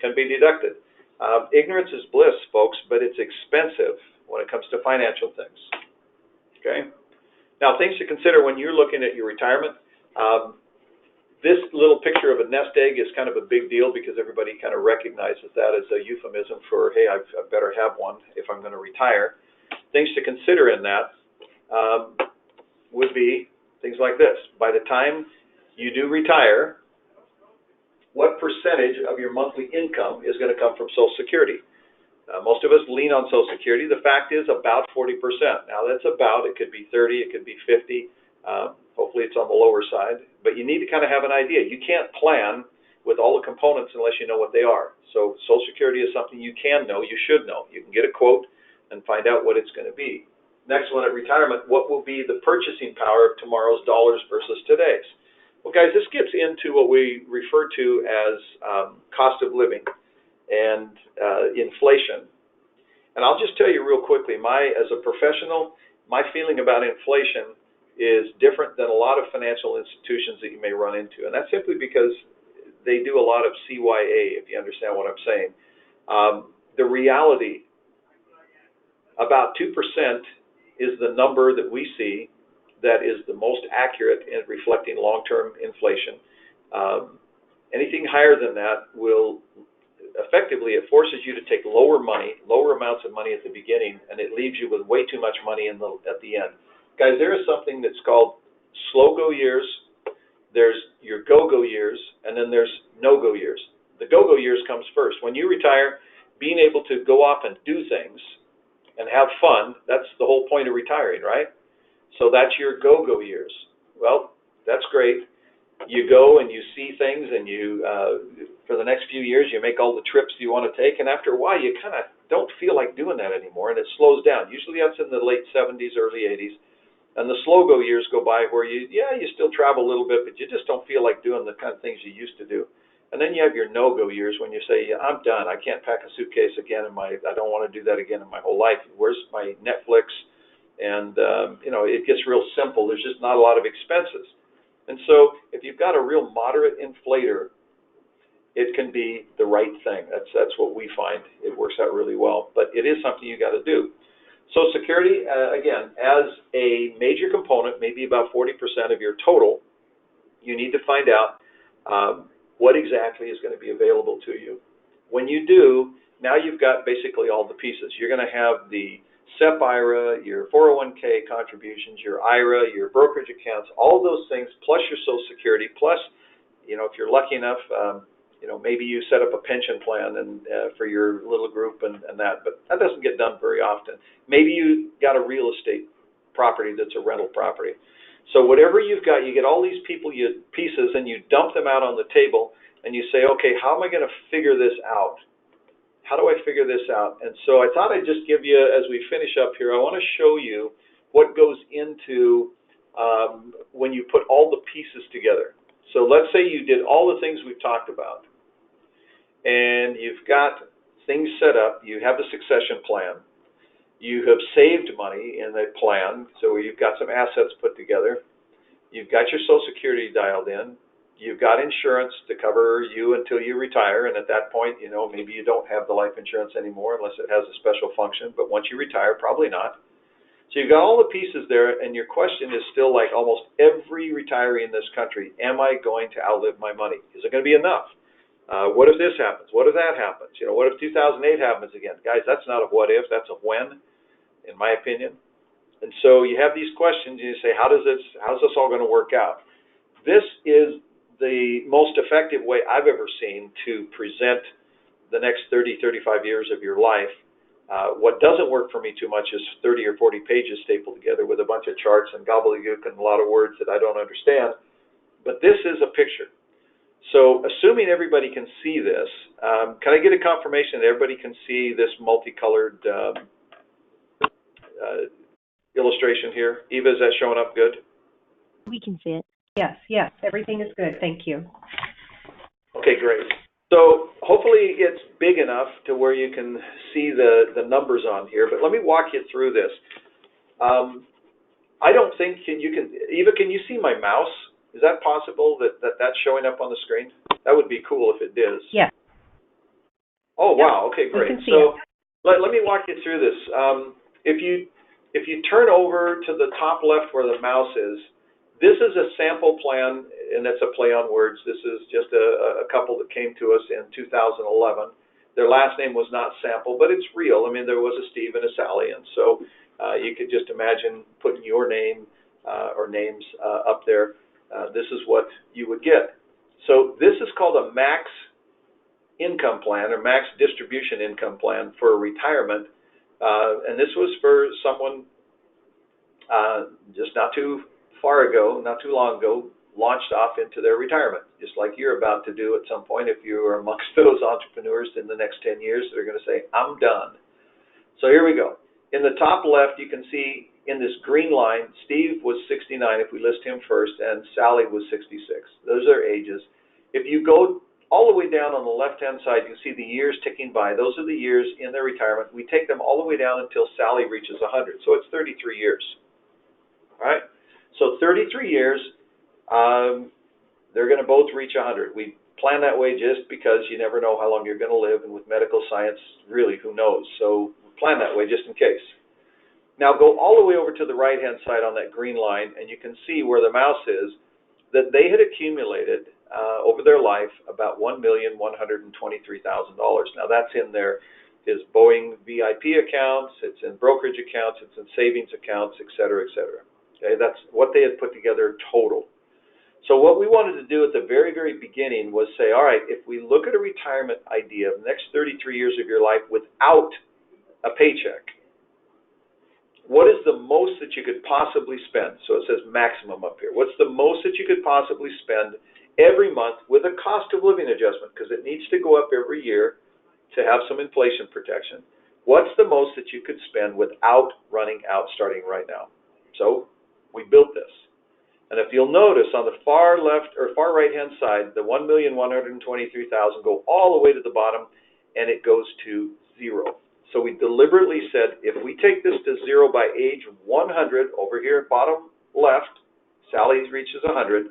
can be deducted. Ignorance is bliss, folks, but it's expensive when it comes to financial things. Okay? Now, things to consider when you're looking at your retirement. This little picture of a nest egg is kind of a big deal because everybody kind of recognizes that as a euphemism for, hey, I better have one if I'm going to retire. Things to consider in that would be things like this. By the time you do retire, what percentage of your monthly income is going to come from Social Security? Most of us lean on Social Security. The fact is about 40%. Now, that's about, it could be 30, it could be 50. Hopefully it's on the lower side, but you need to kind of have an idea. You can't plan with all the components unless you know what they are. So Social Security is something you can know, you should know. You can get a quote and find out what it's going to be. Next one, at retirement, what will be the purchasing power of tomorrow's dollars versus today's? Well, guys, this gets into what we refer to as cost of living and inflation. And I'll just tell you real quickly, as a professional, my feeling about inflation is different than a lot of financial institutions that you may run into. And that's simply because they do a lot of CYA, if you understand what I'm saying. The reality, about 2% is the number that we see that is the most accurate in reflecting long-term inflation. Anything higher than that will effectively, it forces you to take lower amounts of money at the beginning, and it leaves you with way too much money at the end. Guys, there is something that's called slow-go years, there's your go-go years, and then there's no-go years. The go-go years comes first. When you retire, being able to go off and do things and have fun, that's the whole point of retiring, right? So that's your go-go years. Well, that's great. You go and you see things, and you, for the next few years, you make all the trips you want to take, and after a while, you kind of don't feel like doing that anymore, and it slows down. Usually that's in the late 70s, early 80s. And the slow-go years go by where you still travel a little bit, but you just don't feel like doing the kind of things you used to do. And then you have your no-go years when you say, I'm done. I can't pack a suitcase again I don't want to do that again in my whole life. Where's my Netflix? And, it gets real simple. There's just not a lot of expenses. And so if you've got a real moderate inflator, it can be the right thing. That's what we find. It works out really well. But it is something you got to do. Social Security, again, as a major component, maybe about 40% of your total, you need to find out what exactly is going to be available to you. When you do, now you've got basically all the pieces. You're going to have the SEP IRA, your 401k contributions, your IRA, your brokerage accounts, all those things, plus your Social Security, plus, if you're lucky enough, maybe you set up a pension plan and for your little group and that, but that doesn't get done very often. Maybe you got a real estate property that's a rental property. So whatever you've got, you get all these pieces and you dump them out on the table and you say, okay, how am I going to figure this out? How do I figure this out? And so I thought I'd just give you, as we finish up here, I want to show you what goes into when you put all the pieces together. So let's say you did all the things we've talked about, and you've got things set up, you have a succession plan, you have saved money in the plan, so you've got some assets put together, you've got your Social Security dialed in, you've got insurance to cover you until you retire, and at that point, maybe you don't have the life insurance anymore unless it has a special function, but once you retire, probably not. So you've got all the pieces there, and your question is still like almost every retiree in this country, am I going to outlive my money? Is it going to be enough? What if this happens? What if that happens? What if 2008 happens again? Guys, that's not a what if, that's a when, in my opinion. And so you have these questions, and you say, how's this all going to work out? This is the most effective way I've ever seen to present the next 30, 35 years of your life. What doesn't work for me too much is 30 or 40 pages stapled together with a bunch of charts and gobbledygook and a lot of words that I don't understand. But this is a picture. So assuming everybody can see this, can I get a confirmation that everybody can see this multicolored illustration here? Eva, is that showing up good? We can see it. Yes, everything is good. Thank you. Okay, great. So hopefully it's big enough to where you can see the numbers on here, but let me walk you through this. I don't think Eva, can you see my mouse? Is that possible that's showing up on the screen? That would be cool if it is. Yes. Oh, yep. Wow, okay, great. So let me walk you through this. If you turn over to the top left where the mouse is, this is a sample plan, and it's a play on words. This is just a couple that came to us in 2011. Their last name was not Sample, but it's real. I mean, there was a Steve and a Sally, and so you could just imagine putting your name or names up there. This is what you would get. So this is called a max income plan or max distribution income plan for retirement, and this was for someone just not too long ago, launched off into their retirement, just like you're about to do at some point if you are amongst those entrepreneurs in the next 10 years that are going to say, I'm done. So here we go. In the top left, you can see in this green line, Steve was 69 if we list him first, and Sally was 66. Those are ages. If you go all the way down on the left-hand side, you can see the years ticking by. Those are the years in their retirement. We take them all the way down until Sally reaches 100. So it's 33 years. All right? So 33 years, they're going to both reach 100. We plan that way just because you never know how long you're going to live, and with medical science, really, who knows? So plan that way just in case. Now go all the way over to the right-hand side on that green line, and you can see where the mouse is, that they had accumulated over their life about $1,123,000. Now that's in his Boeing VIP accounts, it's in brokerage accounts, it's in savings accounts, et cetera, et cetera. Okay, that's what they had put together total. So what we wanted to do at the very, very beginning was say, all right, if we look at a retirement idea of the next 33 years of your life without a paycheck, what is the most that you could possibly spend? So it says maximum up here. What's the most that you could possibly spend every month with a cost of living adjustment? Because it needs to go up every year to have some inflation protection. What's the most that you could spend without running out starting right now? So we built this. And if you'll notice on the far left or far right-hand side, the $1,123,000 go all the way to the bottom, and it goes to zero. So we deliberately said, if we take this to zero by age 100, over here at bottom left, Sally reaches 100.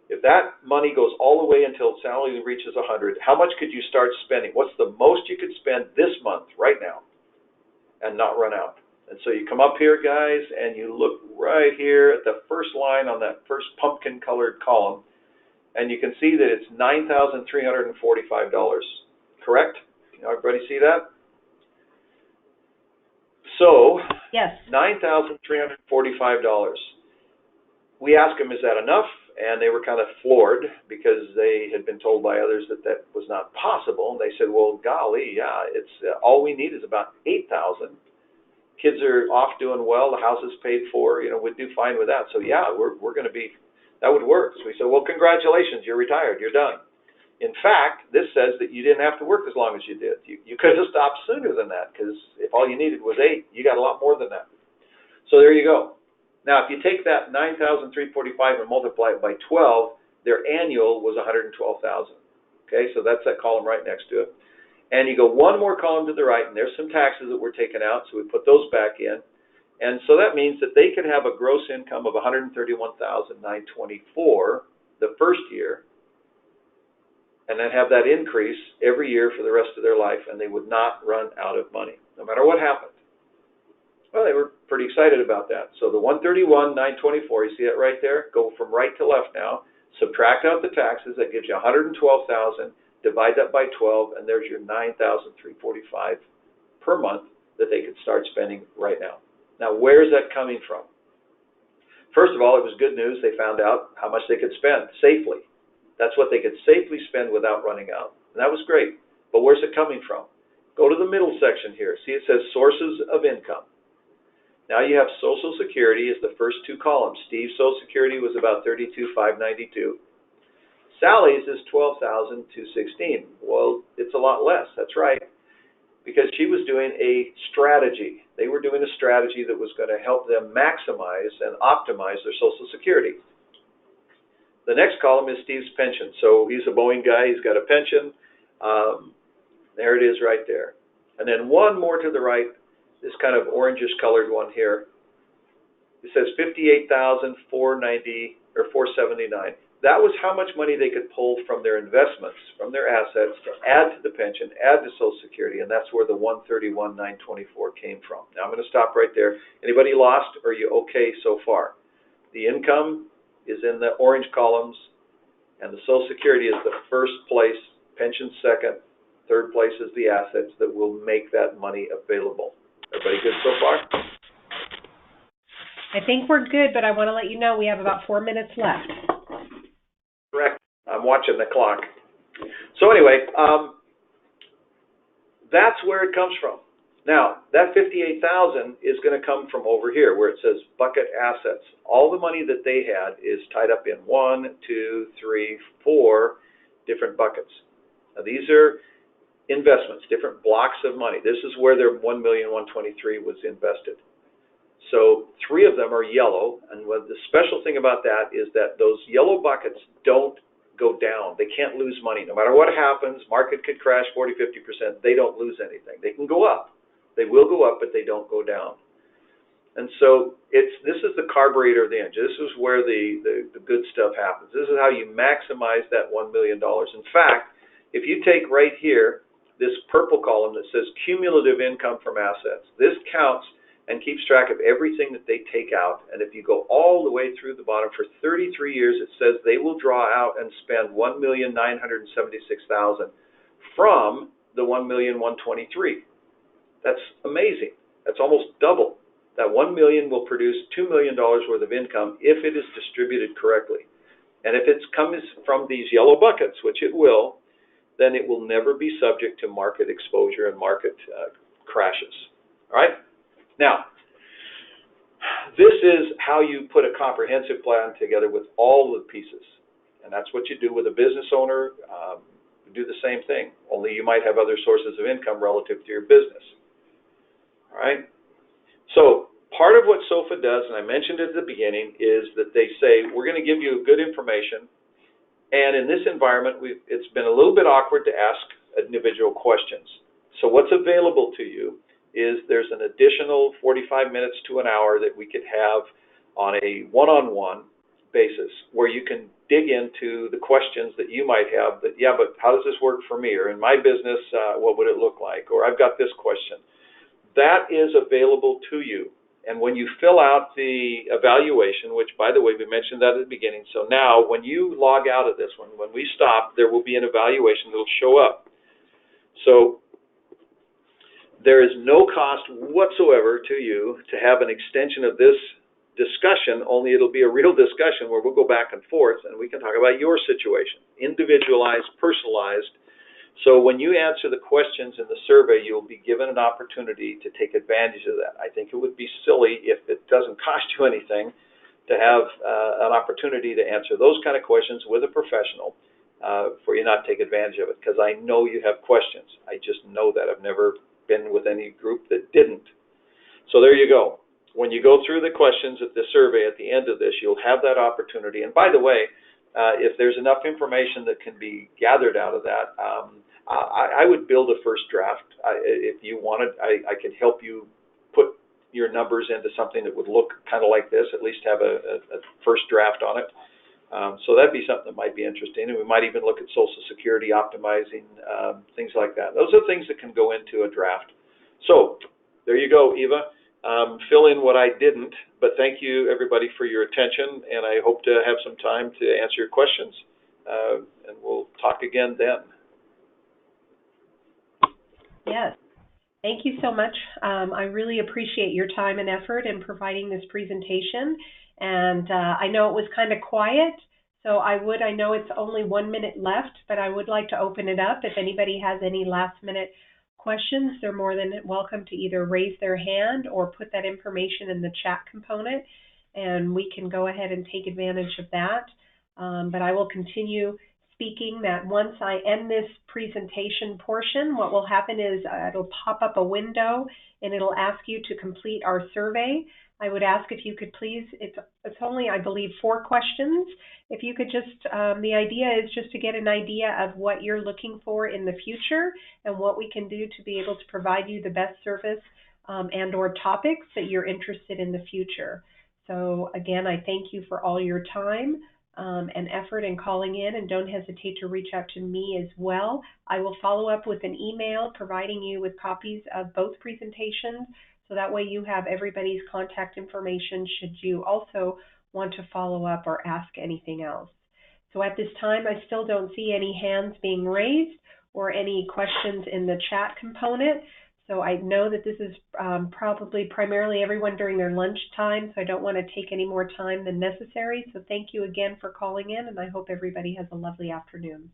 If that money goes all the way until Sally reaches 100, how much could you start spending? What's the most you could spend this month, right now? and not run out. And so you come up here, guys, and you look right here at the first line on that first pumpkin-colored column, and you can see that it's $9,345, correct? Can everybody see that? So, Yes. $9,345. We asked them, is that enough? And they were kind of floored because they had been told by others that that was not possible. And they said, well, golly, yeah, it's all we need is about $8,000. Kids are off doing well. The house is paid for. We'd do fine with that. So, yeah, we're going to be, that would work. So we said, well, congratulations, you're retired. You're done. In fact, this says that you didn't have to work as long as you did. You could have stopped sooner than that, because if all you needed was 8, you got a lot more than that. So there you go. Now, if you take that $9,345 and multiply it by 12, their annual was $112,000. Okay, so that's that column right next to it. And you go one more column to the right, and there's some taxes that were taken out, so we put those back in. And so that means that they could have a gross income of $131,924 the first year, and then have that increase every year for the rest of their life, and they would not run out of money, no matter what happened. Well, they were pretty excited about that. So the $131,924, you see it right there? Go from right to left now. Subtract out the taxes. That gives you $112,000. Divide that by 12, and there's your $9,345 per month that they could start spending right now. Now, where is that coming from? First of all, it was good news. They found out how much they could spend safely. That's what they could safely spend without running out. And that was great. But where's it coming from? Go to the middle section here. See, it says sources of income. Now you have Social Security as the first two columns. Steve's Social Security was about $32,592. Sally's is $12,216. Well, it's a lot less. That's right. Because she was doing a strategy. They were doing a strategy that was going to help them maximize and optimize their Social Security. The next column is Steve's pension. So he's a Boeing guy. He's got a pension. There it is right there. And then one more to the right, this kind of orangish colored one here. It says $58,490 or $479. That was how much money they could pull from their investments, from their assets, to add to the pension, add to Social Security, and that's where the $131,924 came from. Now I'm going to stop right there. Anybody lost, or are you okay so far? The income is in the orange columns, and the Social Security is the first place, pension second, third place is the assets that will make that money available. Everybody good so far? I think we're good, but I want to let you know we have about 4 minutes left. Correct. I'm watching the clock. So anyway, that's where it comes from. Now, that $58,000 is going to come from over here where it says bucket assets. All the money that they had is tied up in 1, 2, 3, 4 different buckets. Now, these are investments, different blocks of money. This is where their $1,123,000 was invested. So 3 of them are yellow, and what the special thing about that is that those yellow buckets don't go down. They can't lose money. No matter what happens, market could crash 40, 50%, they don't lose anything. They can go up. They will go up, but they don't go down. And so this is the carburetor of the engine. This is where the good stuff happens. This is how you maximize that $1 million. In fact, if you take right here, this purple column that says cumulative income from assets, this counts and keeps track of everything that they take out. And if you go all the way through the bottom for 33 years, it says they will draw out and spend $1,976,000 from the $1,123,000. That's amazing. That's almost double. That $1 million will produce $2 million worth of income if it is distributed correctly. And if it comes from these yellow buckets, which it will, then it will never be subject to market exposure and market crashes. All right? Now, this is how you put a comprehensive plan together with all the pieces. And that's what you do with a business owner. Do the same thing, only you might have other sources of income relative to your business. All right? So part of what SOFA does, and I mentioned it at the beginning, is that they say, we're going to give you good information. And in this environment, it's been a little bit awkward to ask individual questions. So what's available to you is there's an additional 45 minutes to an hour that we could have on a one-on-one basis where you can dig into the questions that you might have that, yeah, but how does this work for me? Or in my business, what would it look like? Or I've got this question. that is available to you. And when you fill out the evaluation, which, by the way, we mentioned that at the beginning, so now when you log out of this one, when we stop, there will be an evaluation that will show up. So there is no cost whatsoever to you to have an extension of this discussion, only it'll be a real discussion where we'll go back and forth and we can talk about your situation, individualized, personalized. So when you answer the questions in the survey, you'll be given an opportunity to take advantage of that. I think it would be silly if it doesn't cost you anything to have an opportunity to answer those kind of questions with a professional for you not to take advantage of it, because I know you have questions. I just know that. I've never been with any group that didn't. So there you go. When you go through the questions at the survey at the end of this, you'll have that opportunity. And by the way, if there's enough information that can be gathered out of that, I would build a first draft. If you wanted, I could help you put your numbers into something that would look kind of like this, at least have a first draft on it. So that'd be something that might be interesting. And we might even look at Social Security optimizing, things like that. Those are things that can go into a draft. So there you go, Eva. Fill in what I didn't, but thank you everybody for your attention, and I hope to have some time to answer your questions, and we'll talk again then. Yes. Thank you so much. I really appreciate your time and effort in providing this presentation. And I know it was kind of quiet, so I know it's only 1 minute left, but I would like to open it up. If anybody has any last minute questions, they're more than welcome to either raise their hand or put that information in the chat component, and we can go ahead and take advantage of that. But I will continue speaking that once I end this presentation portion, what will happen is it'll pop up a window and it'll ask you to complete our survey. I would ask if you could please, it's only, I believe, 4 questions. If you could just, the idea is just to get an idea of what you're looking for in the future and what we can do to be able to provide you the best service and or topics that you're interested in the future. So again, I thank you for all your time and effort in calling in, and don't hesitate to reach out to me as well. I will follow up with an email providing you with copies of both presentations, so that way you have everybody's contact information should you also want to follow up or ask anything else. So at this time, I still don't see any hands being raised or any questions in the chat component. So I know that this is probably primarily everyone during their lunch time, so I don't want to take any more time than necessary. So thank you again for calling in, and I hope everybody has a lovely afternoon.